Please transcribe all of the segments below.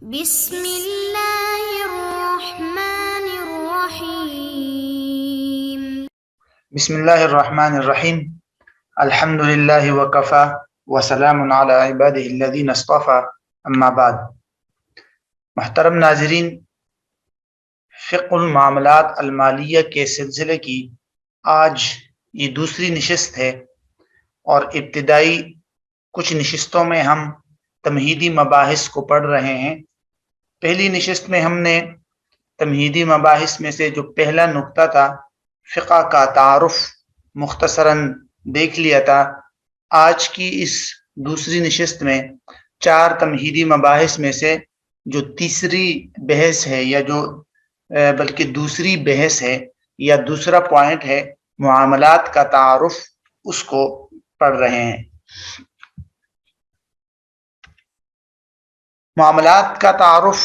بسم اللہ الرحمن الرحیم بسم اللہ الرحمن الرحیم الحمد للہ وکفا وسلام علی عبادہ الذین اصطفى اما بعد۔ محترم ناظرین، فقہ المعاملات المالیہ کے سلسلے کی آج یہ دوسری نشست ہے، اور ابتدائی کچھ نشستوں میں ہم تمہیدی مباحث کو پڑھ رہے ہیں۔ پہلی نشست میں ہم نے تمہیدی مباحث میں سے جو پہلا نقطہ تھا فقہ کا تعارف مختصراً دیکھ لیا تھا۔ آج کی اس دوسری نشست میں چار تمہیدی مباحث میں سے جو تیسری بحث ہے، یا جو بلکہ دوسری بحث ہے یا دوسرا پوائنٹ ہے، معاملات کا تعارف، اس کو پڑھ رہے ہیں۔ معاملات کا تعارف،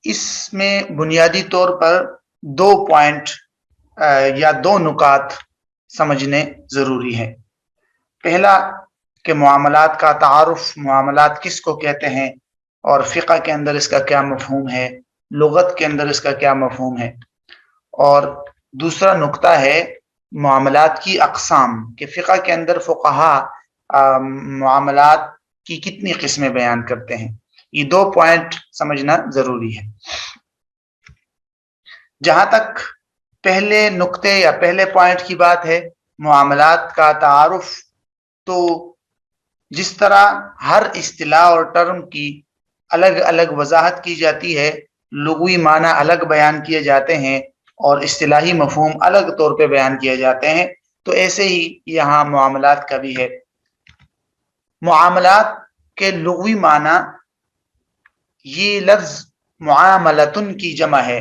اس میں بنیادی طور پر دو پوائنٹ یا دو نکات سمجھنے ضروری ہے۔ پہلا کہ معاملات کا تعارف، معاملات کس کو کہتے ہیں اور فقہ کے اندر اس کا کیا مفہوم ہے، لغت کے اندر اس کا کیا مفہوم ہے۔ اور دوسرا نقطہ ہے معاملات کی اقسام، کہ فقہ کے اندر فقہا معاملات کی کتنی قسمیں بیان کرتے ہیں۔ یہ دو پوائنٹ سمجھنا ضروری ہے۔ جہاں تک پہلے نقطے یا پہلے پوائنٹ کی بات ہے، معاملات کا تعارف، تو جس طرح ہر اصطلاح اور ٹرم کی الگ الگ وضاحت کی جاتی ہے، لغوی معنی الگ بیان کیے جاتے ہیں اور اصطلاحی مفہوم الگ طور پہ بیان کیے جاتے ہیں، تو ایسے ہی یہاں معاملات کا بھی ہے۔ معاملات کے لغوی معنی، یہ لفظ معاملتن کی جمع ہے،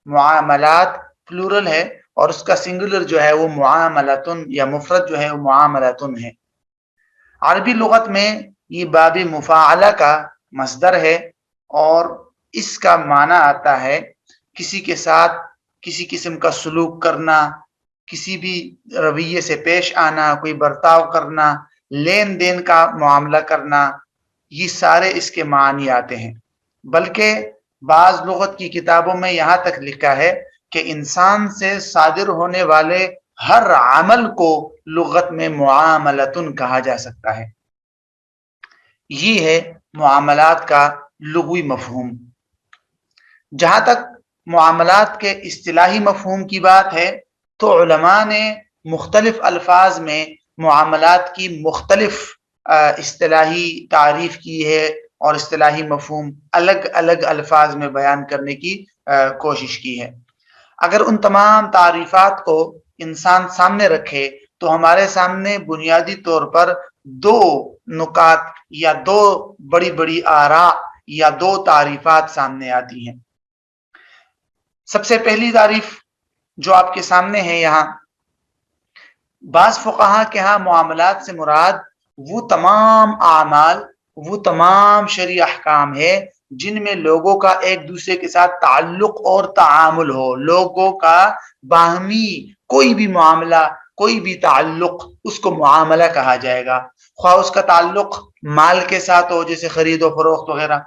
معاملات پلورل ہے، اور اس کا سنگولر جو ہے وہ معاملتن، یا مفرد جو ہے وہ معاملتن ہے۔ عربی لغت میں یہ باب مفاعلہ کا مصدر ہے، اور اس کا معنی آتا ہے کسی کے ساتھ کسی قسم کا سلوک کرنا، کسی بھی رویے سے پیش آنا، کوئی برتاؤ کرنا، لین دین کا معاملہ کرنا، یہ سارے اس کے معنی آتے ہیں۔ بلکہ بعض لغت کی کتابوں میں یہاں تک لکھا ہے کہ انسان سے صادر ہونے والے ہر عمل کو لغت میں معاملتن کہا جا سکتا ہے۔ یہ ہے معاملات کا لغوی مفہوم۔ جہاں تک معاملات کے اصطلاحی مفہوم کی بات ہے، تو علماء نے مختلف الفاظ میں معاملات کی مختلف اصطلاحی تعریف کی ہے، اور اصطلاحی مفہوم الگ الگ الفاظ میں بیان کرنے کی کوشش کی ہے۔ اگر ان تمام تعریفات کو انسان سامنے رکھے تو ہمارے سامنے بنیادی طور پر دو نکات یا دو بڑی بڑی آراء یا دو تعریفات سامنے آتی ہیں۔ سب سے پہلی تعریف جو آپ کے سامنے ہے یہاں، بعض فقہا کے ہاں معاملات سے مراد وہ تمام اعمال، وہ تمام شرعی احکام ہے جن میں لوگوں کا ایک دوسرے کے ساتھ تعلق اور تعامل ہو، لوگوں کا باہمی کوئی بھی معاملہ، کوئی بھی تعلق، اس کو معاملہ کہا جائے گا۔ خواہ اس کا تعلق مال کے ساتھ ہو، جیسے خرید و فروخت وغیرہ،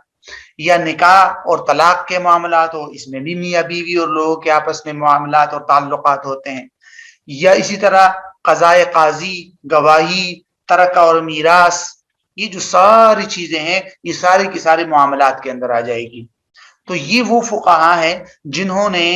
یا نکاح اور طلاق کے معاملات ہو، اس میں بھی میاں بیوی اور لوگوں کے آپس میں معاملات اور تعلقات ہوتے ہیں، یا اسی طرح قضائے قاضی، گواہی، ترکہ اور میراث، یہ جو ساری چیزیں ہیں یہ ساری کی ساری معاملات کے اندر آ جائے گی۔ تو یہ وہ فقہا ہیں جنہوں نے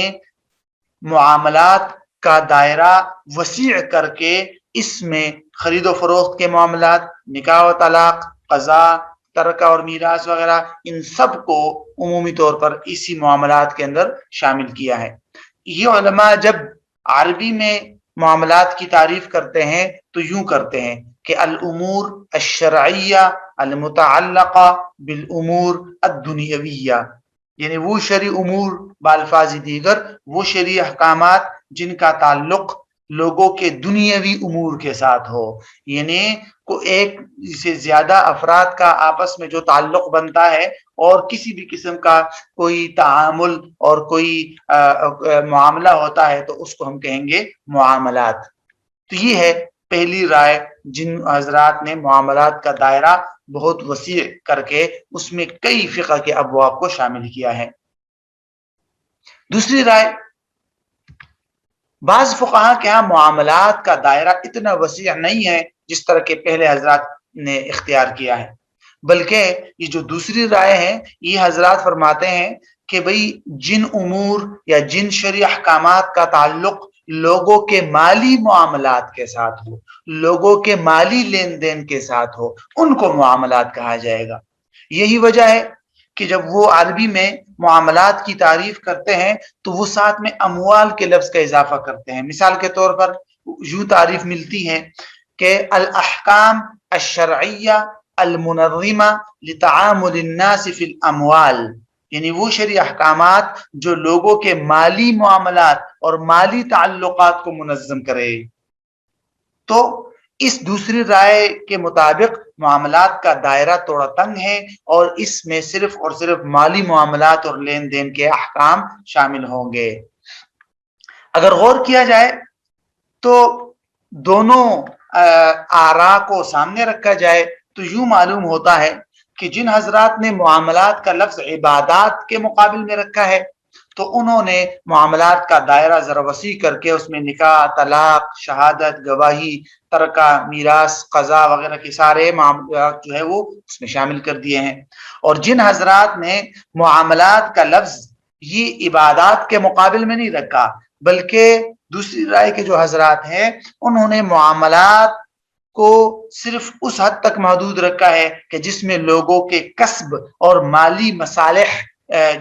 معاملات کا دائرہ وسیع کر کے اس میں خرید و فروخت کے معاملات، نکاح و طلاق، قضاء، ترکہ اور میراث وغیرہ، ان سب کو عمومی طور پر اسی معاملات کے اندر شامل کیا ہے۔ یہ علماء جب عربی میں معاملات کی تعریف کرتے ہیں تو یوں کرتے ہیں کہ الامور الشرعیہ المتعلقہ بالامور الدنیویہ، یعنی وہ شرعی امور، بالفاظ دیگر وہ شرعی احکامات جن کا تعلق لوگوں کے دنیاوی امور کے ساتھ ہو، یعنی کو ایک سے زیادہ افراد کا آپس میں جو تعلق بنتا ہے اور کسی بھی قسم کا کوئی تعامل اور کوئی معاملہ ہوتا ہے، تو اس کو ہم کہیں گے معاملات۔ تو یہ ہے پہلی رائے جن حضرات نے معاملات کا دائرہ بہت وسیع کر کے اس میں کئی فقہ کے ابواب کو شامل کیا ہے۔ دوسری رائے، بعض فقہا کے ہاں معاملات کا دائرہ اتنا وسیع نہیں ہے جس طرح کے پہلے حضرات نے اختیار کیا ہے، بلکہ یہ جو دوسری رائے ہے یہ حضرات فرماتے ہیں کہ بھئی جن امور یا جن شرعی احکامات کا تعلق لوگوں کے مالی معاملات کے ساتھ ہو، لوگوں کے مالی لین دین کے ساتھ ہو، ان کو معاملات کہا جائے گا۔ یہی وجہ ہے کہ جب وہ عربی میں معاملات کی تعریف کرتے ہیں تو وہ ساتھ میں اموال کے لفظ کا اضافہ کرتے ہیں۔ مثال کے طور پر یوں تعریف ملتی ہے کہ الاحکام الشرعیہ المنظمہ لتعامل الناس فی الاموال، یعنی وہ شرعی احکامات جو لوگوں کے مالی معاملات اور مالی تعلقات کو منظم کرے۔ تو اس دوسری رائے کے مطابق معاملات کا دائرہ تھوڑا تنگ ہے اور اس میں صرف اور صرف مالی معاملات اور لین دین کے احکام شامل ہوں گے۔ اگر غور کیا جائے تو دونوں آراء کو سامنے رکھا جائے تو یوں معلوم ہوتا ہے کہ جن حضرات نے معاملات کا لفظ عبادات کے مقابل میں رکھا ہے تو انہوں نے معاملات کا دائرہ ذرا وسیع کر کے اس میں نکاح، طلاق، شہادت، گواہی، ترکہ، میراث، قضا وغیرہ کے سارے معاملات جو ہے وہ اس میں شامل کر دیے ہیں۔ اور جن حضرات نے معاملات کا لفظ یہ عبادات کے مقابل میں نہیں رکھا بلکہ دوسری رائے کے جو حضرات ہیں انہوں نے معاملات کو صرف اس حد تک محدود رکھا ہے کہ جس میں لوگوں کے کسب اور مالی مصالح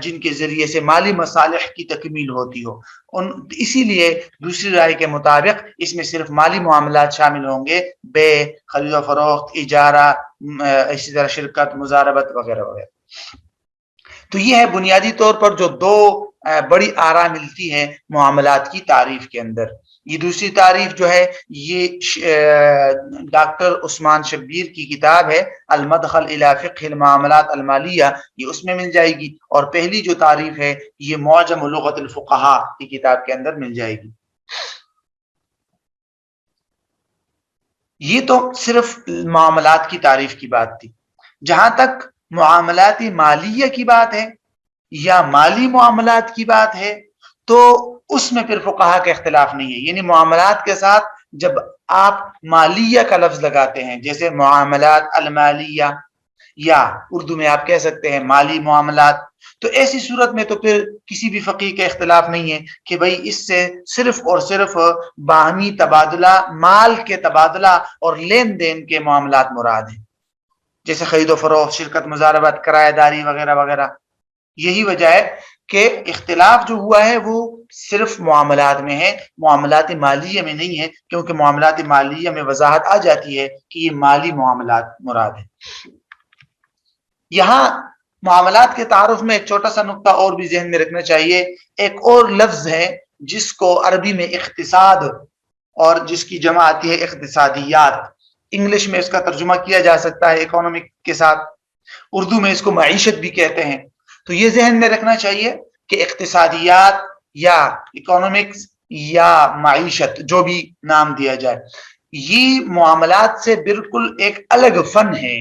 جن کے ذریعے سے مالی مصالح کی تکمیل ہوتی ہو، اسی لیے دوسری رائے کے مطابق اس میں صرف مالی معاملات شامل ہوں گے، بے، خرید و فروخت، اجارہ، اسی طرح شرکت، مزاربت وغیرہ وغیرہ۔ تو یہ ہے بنیادی طور پر جو دو بڑی آراء ملتی ہیں معاملات کی تعریف کے اندر۔ یہ دوسری تعریف جو ہے یہ ڈاکٹر عثمان شبیر کی کتاب ہے المدخل الی فقہ المعاملات المالیہ، یہ اس میں مل جائے گی، اور پہلی جو تعریف ہے یہ معجم لغت الفقہاء کی کتاب کے اندر مل جائے گی۔ یہ تو صرف معاملات کی تعریف کی بات تھی۔ جہاں تک معاملات مالیہ کی بات ہے یا مالی معاملات کی بات ہے تو اس میں پھر فقہا کا اختلاف نہیں ہے، یعنی معاملات کے ساتھ جب آپ مالیہ کا لفظ لگاتے ہیں جیسے معاملات المالیہ یا اردو میں آپ کہہ سکتے ہیں مالی معاملات، تو ایسی صورت میں تو پھر کسی بھی فقیہ کا اختلاف نہیں ہے کہ بھئی اس سے صرف اور صرف باہمی تبادلہ، مال کے تبادلہ اور لین دین کے معاملات مراد ہیں، جیسے خرید و فروخت، شرکت، مزاربت، کرایہ داری وغیرہ وغیرہ۔ یہی وجہ ہے کہ اختلاف جو ہوا ہے وہ صرف معاملات میں ہے، معاملات مالیہ میں نہیں ہے، کیونکہ معاملات مالیہ میں وضاحت آ جاتی ہے کہ یہ مالی معاملات مراد ہے۔ یہاں معاملات کے تعارف میں ایک چھوٹا سا نقطہ اور بھی ذہن میں رکھنا چاہیے، ایک اور لفظ ہے جس کو عربی میں اقتصاد اور جس کی جمع آتی ہے اقتصادیات، انگلش میں اس کا ترجمہ کیا جا سکتا ہے اکانومک کے ساتھ، اردو میں اس کو معیشت بھی کہتے ہیں۔ تو یہ ذہن میں رکھنا چاہیے کہ اقتصادیات یا اکانومکس یا معیشت جو بھی نام دیا جائے، یہ معاملات سے بالکل ایک الگ فن ہے،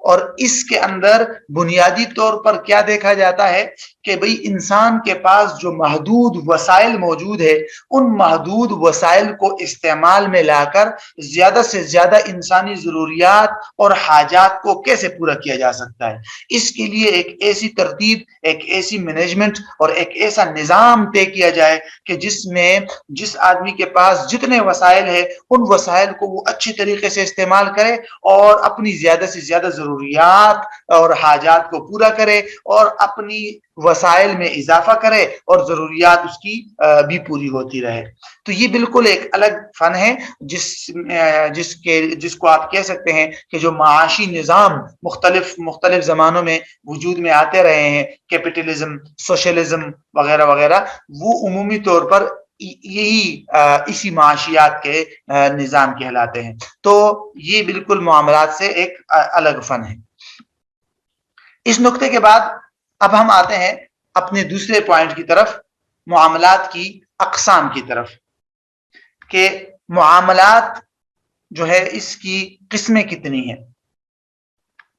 اور اس کے اندر بنیادی طور پر کیا دیکھا جاتا ہے کہ بھئی انسان کے پاس جو محدود وسائل موجود ہے ان محدود وسائل کو استعمال میں لا کر زیادہ سے زیادہ انسانی ضروریات اور حاجات کو کیسے پورا کیا جا سکتا ہے، اس کے لیے ایک ایسی ترتیب، ایک ایسی مینجمنٹ اور ایک ایسا نظام طے کیا جائے کہ جس میں جس آدمی کے پاس جتنے وسائل ہیں ان وسائل کو وہ اچھی طریقے سے استعمال کرے اور اپنی زیادہ سے زیادہ ضروریات اور حاجات کو پورا کرے اور اپنی وسائل میں اضافہ کرے اور ضروریات اس کی بھی پوری ہوتی رہے۔ تو یہ بالکل ایک الگ فن ہے جس کو آپ کہہ سکتے ہیں کہ جو معاشی نظام مختلف زمانوں میں وجود میں آتے رہے ہیں، کیپٹلزم، سوشلزم وغیرہ وغیرہ، وہ عمومی طور پر یہی اسی معاشیات کے نظام کہلاتے ہیں۔ تو یہ بالکل معاملات سے ایک الگ فن ہے۔ اس نقطے کے بعد اب ہم آتے ہیں اپنے دوسرے پوائنٹ کی طرف، معاملات کی اقسام کی طرف، کہ معاملات جو ہے اس کی قسمیں کتنی ہیں.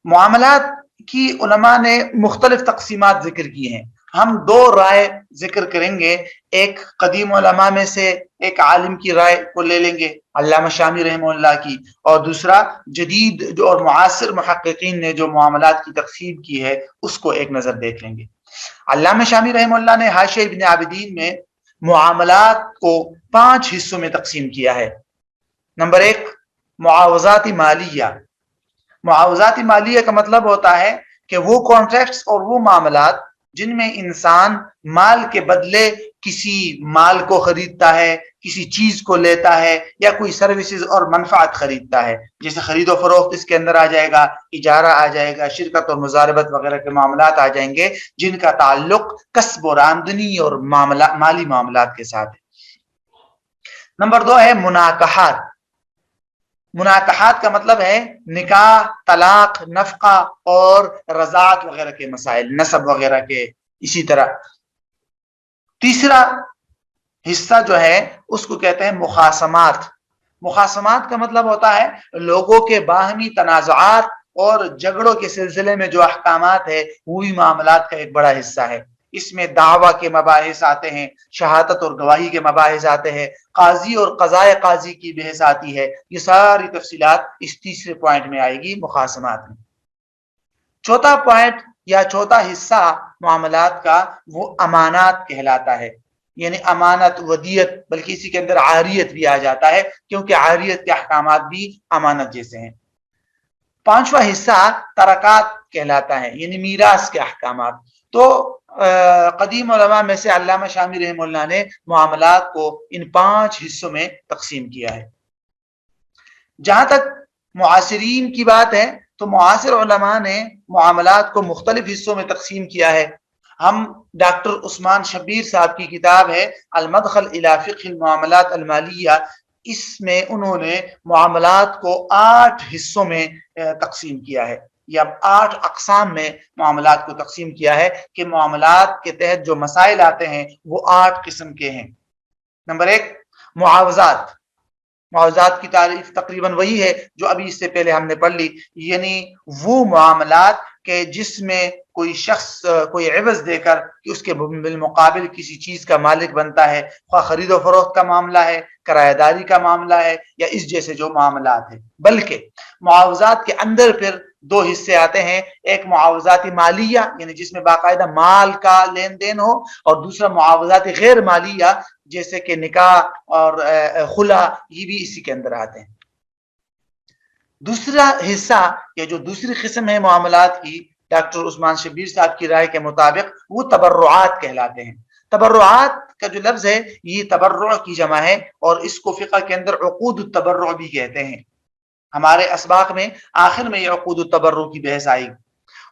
معاملات کی علماء نے مختلف تقسیمات ذکر کی ہیں. ہم دو رائے ذکر کریں گے. ایک قدیم علماء میں سے ایک عالم کی رائے کو لے لیں گے علامہ شامی رحمہ اللہ کی, اور دوسرا جدید جو اور معاصر محققین نے جو معاملات کی تقسیم کی ہے اس کو ایک نظر دیکھ لیں گے. علامہ شامی رحمہ اللہ نے حاشیہ ابن عابدین میں معاملات کو 5 حصوں میں تقسیم کیا ہے. نمبر 1 معاوضات مالیہ. معاوضات مالیہ کا مطلب ہوتا ہے کہ وہ کانٹریکٹس اور وہ معاملات جن میں انسان مال کے بدلے کسی مال کو خریدتا ہے, کسی چیز کو لیتا ہے, یا کوئی سروسز اور منفعت خریدتا ہے, جیسے خرید و فروخت اس کے اندر آ جائے گا, اجارہ آ جائے گا, شرکت اور مزاربت وغیرہ کے معاملات آ جائیں گے جن کا تعلق کسب اور آمدنی اور مالی معاملات کے ساتھ ہے. نمبر 2 ہے مناکحات. مناکحات کا مطلب ہے نکاح, طلاق, نفقہ اور رضاعت وغیرہ کے مسائل, نسب وغیرہ کے. اسی طرح تیسرا حصہ جو ہے اس کو کہتے ہیں مخاصمات. مخاصمات کا مطلب ہوتا ہے لوگوں کے باہمی تنازعات اور جھگڑوں کے سلسلے میں جو احکامات ہے وہی معاملات کا ایک بڑا حصہ ہے. اس میں دعویٰ کے مباحث آتے ہیں, شہادت اور گواہی کے مباحث آتے ہیں, قاضی اور قضائے قاضی کی بحث آتی ہے. یہ ساری تفصیلات اس تیسرے پوائنٹ میں آئے گی, مخاصمات میں. چوتھا پوائنٹ یا چوتھا حصہ معاملات کا وہ امانات کہلاتا ہے. یعنی امانت, ودیت, بلکہ اسی کے اندر عاریت بھی آ جاتا ہے کیونکہ عاریت کے احکامات بھی امانت جیسے ہیں. پانچواں حصہ ترکات کہلاتا ہے, یعنی میراث کے احکامات. تو قدیم علماء میں سے علامہ شامی رحمہ اللہ نے معاملات کو ان 5 حصوں میں تقسیم کیا ہے. جہاں تک معاصرین کی بات ہے تو معاصر علماء نے معاملات کو مختلف حصوں میں تقسیم کیا ہے. ہم ڈاکٹر عثمان شبیر صاحب کی کتاب ہے المدخل الی فقہ المعاملات المالیہ, اس میں انہوں نے معاملات کو 8 حصوں میں تقسیم کیا ہے, یا 8 اقسام میں معاملات کو تقسیم کیا ہے کہ معاملات کے تحت جو مسائل آتے ہیں وہ 8 قسم کے ہیں. نمبر 1 معاوضات. معاوضات کی تعریف تقریباً وہی ہے جو ابھی اس سے پہلے ہم نے پڑھ لی, یعنی وہ معاملات کہ جس میں کوئی شخص کوئی عوض دے کر کہ اس کے بالمقابل کسی چیز کا مالک بنتا ہے, خواہ خرید و فروخت کا معاملہ ہے, کرایہ داری کا معاملہ ہے, یا اس جیسے جو معاملات ہیں. بلکہ معاوضات کے اندر پھر 2 حصے آتے ہیں. ایک معاوضات مالیہ یعنی جس میں باقاعدہ مال کا لین دین ہو, اور دوسرا معاوضات غیر مالیہ جیسے کہ نکاح اور خلا, یہ بھی اسی کے اندر آتے ہیں. دوسرا حصہ یا جو دوسری قسم ہے معاملات کی ڈاکٹر عثمان شبیر صاحب کی رائے کے مطابق وہ تبرعات کہلاتے ہیں. تبرعات کا جو لفظ ہے یہ تبرع کی جمع ہے, اور اس کو فقہ کے اندر عقود التبرع بھی کہتے ہیں. ہمارے اسباق میں آخر میں یہ عقود التبرع کی بحث آئی.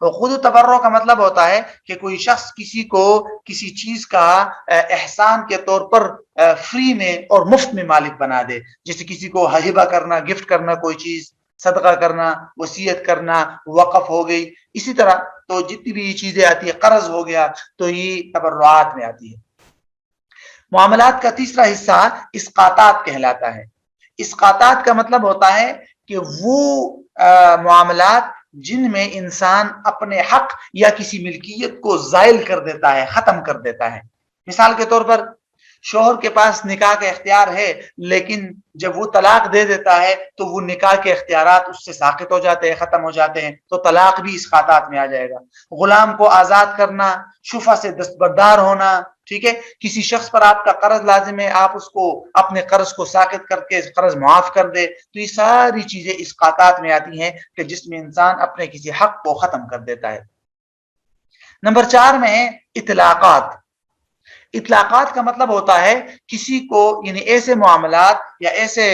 عقود التبرع کا مطلب ہوتا ہے کہ کوئی شخص کسی کو کسی چیز کا احسان کے طور پر فری میں اور مفت میں مالک بنا دے, جیسے کسی کو ہبہ کرنا, گفٹ کرنا, کوئی چیز صدقہ کرنا, وصیت کرنا, وقف ہو گئی. اسی طرح تو جتنی بھی یہ چیزیں آتی ہے, قرض ہو گیا, تو یہ تبرعات میں آتی ہے. معاملات کا تیسرا حصہ اسقاطات کہلاتا ہے. اسقاطات کا مطلب ہوتا ہے کہ وہ معاملات جن میں انسان اپنے حق یا کسی ملکیت کو زائل کر دیتا ہے, ختم کر دیتا ہے. مثال کے طور پر شوہر کے پاس نکاح کا اختیار ہے, لیکن جب وہ طلاق دے دیتا ہے تو وہ نکاح کے اختیارات اس سے ساقط ہو جاتے ہیں, ختم ہو جاتے ہیں, تو طلاق بھی اسقاطات میں آ جائے گا. غلام کو آزاد کرنا, شفع سے دستبردار ہونا, ٹھیک ہے, کسی شخص پر آپ کا قرض لازم ہے, آپ اس کو اپنے قرض کو ساقط کر کے قرض معاف کر دے, تو یہ ساری چیزیں اسقاطات میں آتی ہیں کہ جس میں انسان اپنے کسی حق کو ختم کر دیتا ہے. نمبر 4 میں ہے اطلاقات. اطلاقات کا مطلب ہوتا ہے کسی کو, یعنی ایسے معاملات یا ایسے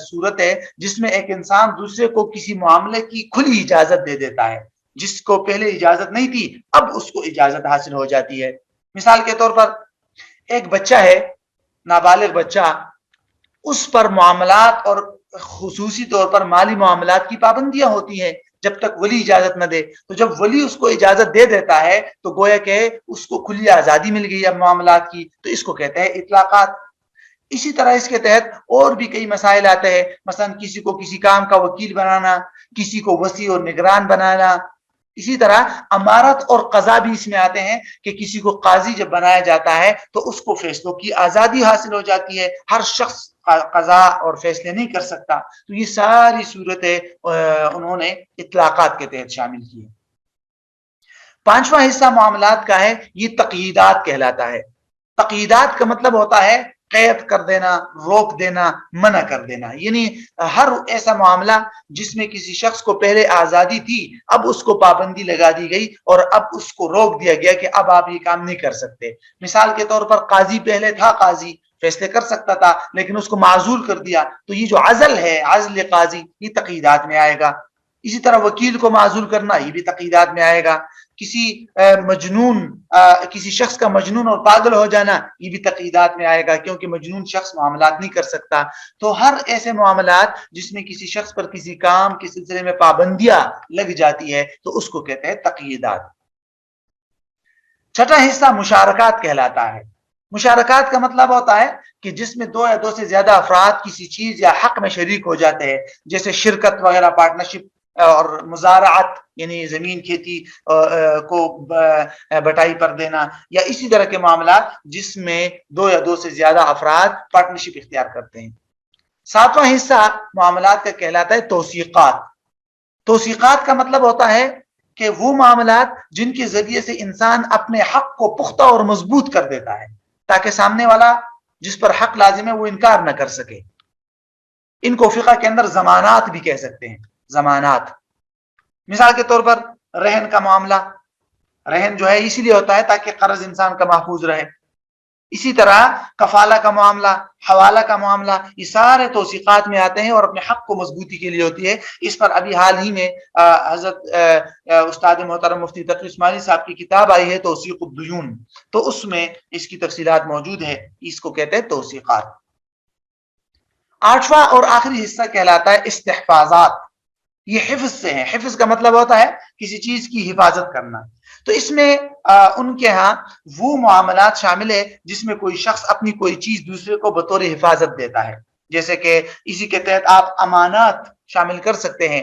صورت ہے جس میں ایک انسان دوسرے کو کسی معاملے کی کھلی اجازت دے دیتا ہے, جس کو پہلے اجازت نہیں تھی اب اس کو اجازت حاصل ہو جاتی ہے. مثال کے طور پر ایک بچہ ہے, نابالغ بچہ, اس پر معاملات اور خصوصی طور پر مالی معاملات کی پابندیاں ہوتی ہیں جب تک ولی اجازت نہ دے. تو جب ولی اس کو اجازت دے دیتا ہے تو گویا کہ اس کو کھلی آزادی مل گئی اب معاملات کی, تو اس کو کہتے ہیں اطلاقات. اسی طرح اس کے تحت اور بھی کئی مسائل آتے ہیں، مثلا کسی کو کسی کام کا وکیل بنانا، کسی کو وسیع اور نگران بنانا. اسی طرح امارت اور قضا بھی اس میں آتے ہیں کہ کسی کو قاضی جب بنایا جاتا ہے تو اس کو فیصلوں کی آزادی حاصل ہو جاتی ہے، ہر شخص قضا اور فیصلے نہیں کر سکتا. تو یہ ساری صورتیں انہوں نے اطلاقات کے تحت شامل کی ہیں. پانچواں حصہ معاملات کا ہے، یہ تقییدات کہلاتا ہے. تقییدات کا مطلب ہوتا ہے قید کر دینا، روک دینا، منع کر دینا. یعنی ہر ایسا معاملہ جس میں کسی شخص کو پہلے آزادی تھی اب اس کو پابندی لگا دی گئی اور اب اس کو روک دیا گیا کہ اب آپ یہ کام نہیں کر سکتے. مثال کے طور پر قاضی پہلے تھا، قاضی فیصلے کر سکتا تھا لیکن اس کو معزول کر دیا، تو یہ جو عزل ہے، عزل قاضی، یہ تقییدات میں آئے گا. اسی طرح وکیل کو معزول کرنا، یہ بھی تقییدات میں آئے گا. کسی مجنون کسی شخص کا مجنون اور پاگل ہو جانا، یہ بھی تقییدات میں آئے گا کیونکہ مجنون شخص معاملات نہیں کر سکتا. تو ہر ایسے معاملات جس میں کسی شخص پر کسی کام کے سلسلے میں پابندیاں لگ جاتی ہے تو اس کو کہتے ہیں تقییدات. چھٹا حصہ مشارکات کہلاتا ہے. مشارکات کا مطلب ہوتا ہے کہ جس میں دو یا دو سے زیادہ افراد کسی چیز یا حق میں شریک ہو جاتے ہیں، جیسے شرکت وغیرہ، پارٹنرشپ اور مزارعت یعنی زمین کھیتی کو بٹائی پر دینا، یا اسی طرح کے معاملات جس میں دو یا دو سے زیادہ افراد پارٹنرشپ اختیار کرتے ہیں. ساتواں حصہ معاملات کا کہلاتا ہے توثیقات. توثیقات کا مطلب ہوتا ہے کہ وہ معاملات جن کے ذریعے سے انسان اپنے حق کو پختہ اور مضبوط کر دیتا ہے تاکہ سامنے والا جس پر حق لازم ہے وہ انکار نہ کر سکے. ان کو فقہ کے اندر ضمانات بھی کہہ سکتے ہیں. ضمانات مثال کے طور پر رہن کا معاملہ، رہن جو ہے اسی لیے ہوتا ہے تاکہ قرض انسان کا محفوظ رہے. اسی طرح کفالہ کا معاملہ، حوالہ کا معاملہ، یہ سارے توثیقات میں آتے ہیں اور اپنے حق کو مضبوطی کے لیے ہوتی ہے. اس پر ابھی حال ہی میں حضرت استاد محترم مفتی تقی عثمانی صاحب کی کتاب آئی ہے توثیق الدیون، تو اس میں اس کی تفصیلات موجود ہے. اس کو کہتے ہیں توثیقات. آٹھواں اور آخری حصہ کہلاتا ہے استحفاظات. یہ حفظ سے ہے. حفظ کا مطلب ہوتا ہے کسی چیز کی حفاظت کرنا. تو اس میں ان کے ہاں وہ معاملات شامل ہے جس میں کوئی شخص اپنی کوئی چیز دوسرے کو بطور حفاظت دیتا ہے، جیسے کہ اسی کے تحت آپ امانات شامل کر سکتے ہیں.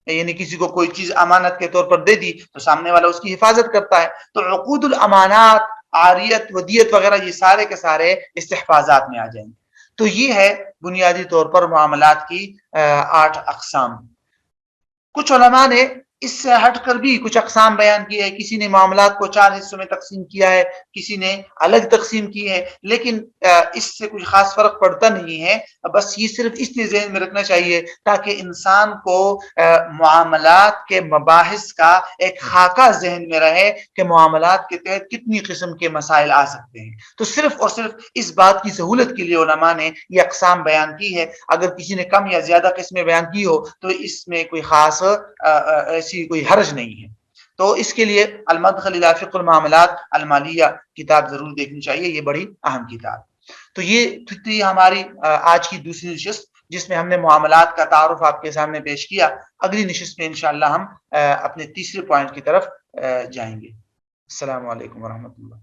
یعنی کسی کو کوئی چیز امانت کے طور پر دے دی تو سامنے والا اس کی حفاظت کرتا ہے. تو عقود الامانات، عاریت، ودیت وغیرہ یہ سارے کے سارے استحفاظات میں آ جائیں گے. تو یہ ہے بنیادی طور پر معاملات کی 8 اقسام. کچھ علماء نے اس سے ہٹ کر بھی کچھ اقسام بیان کی ہے. کسی نے معاملات کو 4 حصوں میں تقسیم کیا ہے، کسی نے الگ تقسیم کی ہے، لیکن اس سے کچھ خاص فرق پڑتا نہیں ہے. بس یہ صرف اس لیے ذہن میں رکھنا چاہیے تاکہ انسان کو معاملات کے مباحث کا ایک خاکہ ذہن میں رہے کہ معاملات کے تحت کتنی قسم کے مسائل آ سکتے ہیں. تو صرف اور صرف اس بات کی سہولت کے لیے علماء نے یہ اقسام بیان کی ہے. اگر کسی نے کم یا زیادہ قسمیں بیان کی ہو تو اس میں کوئی خاص ایسی کوئی حرج نہیں ہے. تو اس کے لیے المدخل الی فقہ المعاملات المالیہ کتاب ضرور دیکھنی چاہیے، یہ بڑی اہم کتاب. تو یہ تھی ہماری آج کی دوسری نشست جس میں ہم نے معاملات کا تعارف آپ کے سامنے پیش کیا. اگلی نشست میں انشاءاللہ ہم اپنے تیسرے پوائنٹ کی طرف جائیں گے. السلام علیکم ورحمۃ اللہ.